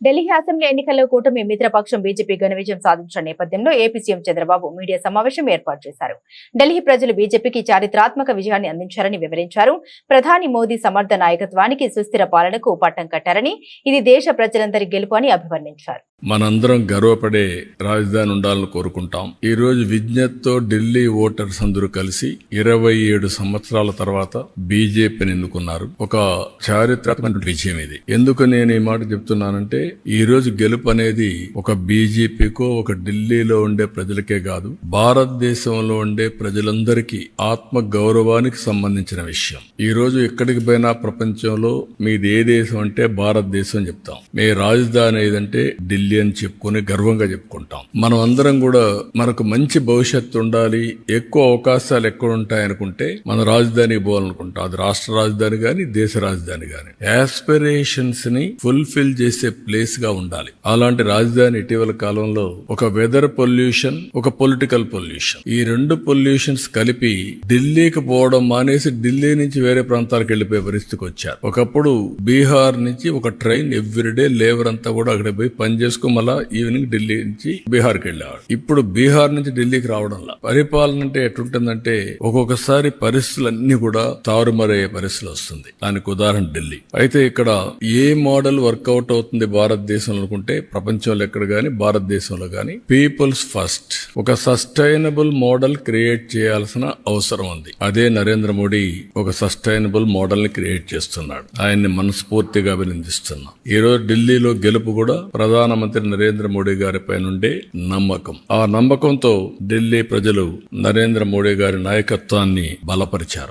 Delhi assembly ఎన్నికల్లో కూటమి మిత్రపక్షం BJP ఘన విజయం సాధించిన నేపథ్యంలో ఏపీ సీఎం చంద్రబాబు మీడియా సమావేశం ఏర్పాటు చేశారు. ఢిల్లీ ప్రజలు బీజేపీకి చారిత్రాత్మక విజయాన్ని అందించారని వివరించారు. ప్రధాని మోదీ సమర్థ నాయకత్వానికి సుస్థిర పాలనకు పట్టం కట్టారని, ఇది దేశ ప్రజలందరి గెలుపు అని అభివర్ణించారు. మనందరం గర్వపడే రాజధాని ఉండాలని కోరుకుంటాం. ఈ రోజు విజ్ఞతతో ఢిల్లీ ఓటర్స్ అందరూ కలిసి 27 సంవత్సరాల తర్వాత బీజేపీని ఎన్నుకున్నారు. ఒక చారిత్రాత్మక విజయం ఇది. ఎందుకు నేను ఈ మాట చెప్తున్నానంటే, ఈ రోజు గెలుపు అనేది ఒక బీజేపీకో ఒక ఢిల్లీలో ఉండే ప్రజలకే కాదు, భారతదేశంలో ఉండే ప్రజలందరికీ ఆత్మ గౌరవానికి సంబంధించిన విషయం. ఈ రోజు ఎక్కడికి పోయినా ప్రపంచంలో మీది ఏ దేశం అంటే భారతదేశం చెప్తాం. మీ రాజధాని ఏదంటే ఢిల్లీ అని చెప్పుకుని గర్వంగా చెప్పుకుంటాం. మనం అందరం కూడా మనకు మంచి భవిష్యత్తు ఉండాలి, ఎక్కువ అవకాశాలు ఎక్కడ ఉంటాయనుకుంటే మన రాజధానికి పోవాలనుకుంటాం. అది రాష్ట్ర రాజధాని గాని దేశ రాజధాని గాని యాస్పిరేషన్స్ ని ఫుల్ఫిల్ చేసే ప్లేస్ గా ఉండాలి. అలాంటి రాజధాని ఇటీవల కాలంలో ఒక వెదర్ పొల్యూషన్, ఒక పొలిటికల్ పొల్యూషన్, ఈ రెండు పొల్యూషన్స్ కలిపి ఢిల్లీకి పోవడం మానేసి ఢిల్లీ నుంచి వేరే ప్రాంతాలకు వెళ్లిపోయే పరిస్థితికి వచ్చారు. ఒకప్పుడు బీహార్ నుంచి ఒక ట్రైన్ ఎవ్రీడే లేబర్ అంతా కూడా అక్కడ పోయి పని చేసుకుని మళ్ళా ఈవినింగ్ ఢిల్లీ నుంచి బీహార్కి వెళ్ళేవాడు. ఇప్పుడు బీహార్ నుంచి ఢిల్లీకి రావడంలా పరిపాలన అంటే ఎట్లుంటుందంటే ఒక్కొక్కసారి పరిస్థితులన్నీ కూడా తారుమారయ్యే పరిస్థితులు వస్తుంది. దానికి ఉదాహరణ ఢిల్లీ. అయితే ఇక్కడ ఏ మోడల్ వర్కౌట్ అవుతుంది భారతదేశంలో అనుకుంటే, ప్రపంచంలో ఎక్కడ గాని భారతదేశంలో గాని పీపుల్స్ ఫస్ట్, ఒక సస్టైనబుల్ మోడల్ క్రియేట్ చేయాల్సిన అవసరం ఉంది. అదే నరేంద్ర మోడీ ఒక సస్టైనబుల్ మోడల్ ని క్రియేట్ చేస్తున్నాడు. ఆయన్ని మనస్ఫూర్తిగా అభినందిస్తున్నాం. ఈ రోజు ఢిల్లీలో గెలుపు కూడా ప్రధానమంత్రి నరేంద్ర మోడీ గారిపై నుండే నమ్మకం. ఆ నమ్మకంతో ఢిల్లీ ప్రజలు నరేంద్ర మోడీ గారి నాయకత్వాన్ని బలపరిచారు.